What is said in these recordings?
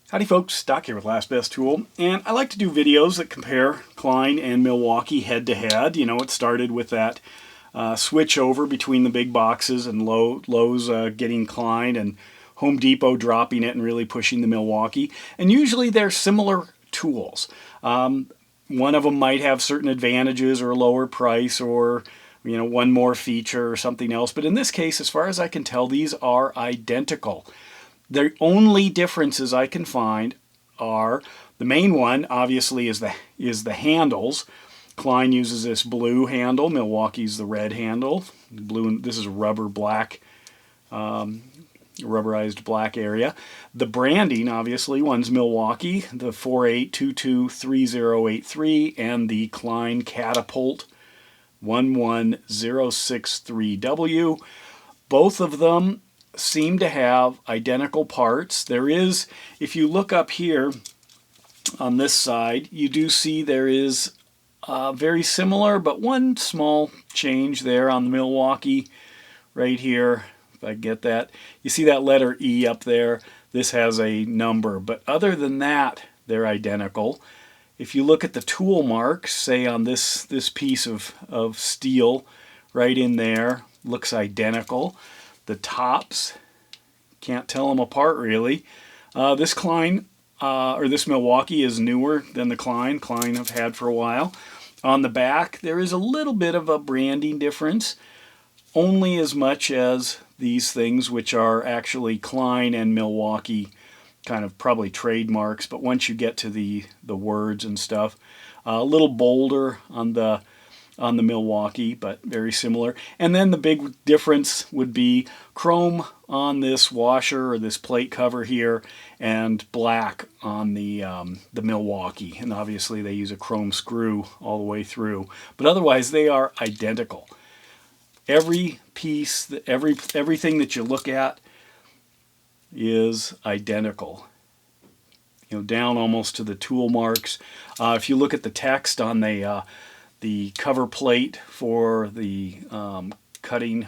Howdy folks, Doc here with Last Best Tool, and I like to do videos that compare Klein and Milwaukee head to head. You know, it started with that switch over between the big boxes and Lowe's getting Klein and Home Depot dropping it and really pushing the Milwaukee. And usually they're similar tools. One of them might have certain advantages or a lower price or one more feature or something else. But in this case, as far as I can tell, these are identical. The only differences I can find are the main one, obviously, is the handles. Klein uses this blue handle. Milwaukee's the red handle. Blue. This is a rubber black, rubberized black area. The branding, obviously, one's Milwaukee, the 48223083, and the Klein Catapult 11063W. Both of them seem to have identical parts. There is, if you look up here on this side, you do see there is very similar, but one small change there on the Milwaukee right here. If I get that, you see that letter E up there. This has a number, but other than that, they're identical. If you look at the tool marks, say on this piece of steel right in there, looks identical. The tops, can't tell them apart really. This Klein, or this Milwaukee is newer than the Klein. Klein I've had for a while. On the back, there is a little bit of a branding difference, only as much as these things, which are actually Klein and Milwaukee, kind of probably trademarks, but once you get to the words and stuff, a little bolder on the Milwaukee, but very similar. And then the big difference would be chrome on this washer or this plate cover here, and black on the Milwaukee. And obviously they use a chrome screw all the way through. But otherwise they are identical. Every piece, everything that you look at is identical. Down almost to the tool marks. If you look at the text on the cover plate for the cutting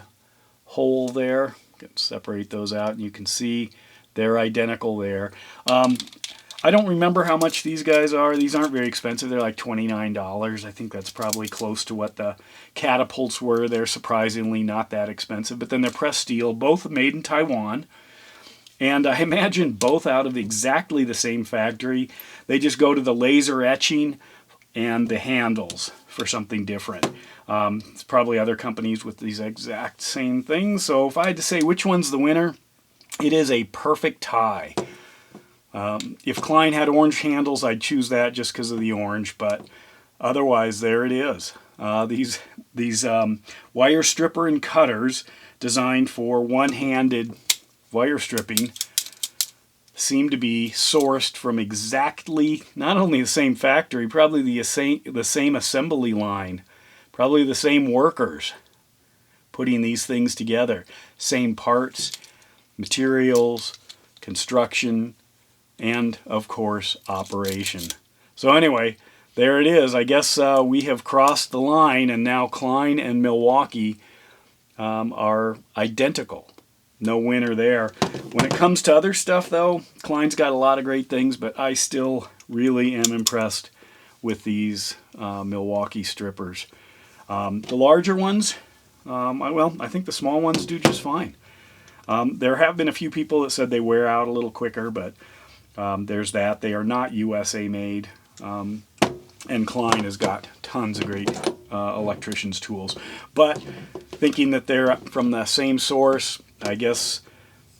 hole there, can separate those out and you can see they're identical there. I don't remember how much these guys are. These aren't very expensive. They're like $29. I think that's probably close to what the Catapults were. They're surprisingly not that expensive. But then they're pressed steel, both made in Taiwan. And I imagine both out of exactly the same factory. They just go to the laser etching and the handles for something different. It's probably other companies with these exact same things. So if I had to say which one's the winner, it is a perfect tie. If Klein had orange handles, I'd choose that just because of the orange, but otherwise there it is. These wire stripper and cutters designed for one-handed wire stripping seem to be sourced from exactly, not only the same factory, probably the same assembly line, probably the same workers putting these things together. Same parts, materials, construction, and of course operation. So anyway, there it is. I guess we have crossed the line, and now Klein and Milwaukee are identical. No winner there. When it comes to other stuff though, Klein's got a lot of great things, but I still really am impressed with these Milwaukee strippers. The larger ones, I think the small ones do just fine. There have been a few people that said they wear out a little quicker, but there's that. They are not USA made. And Klein has got tons of great electrician's tools. But thinking that they're from the same source, I guess,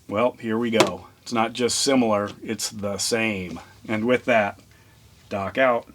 well, here we go. It's not just similar, it's the same. And with that, Doc out.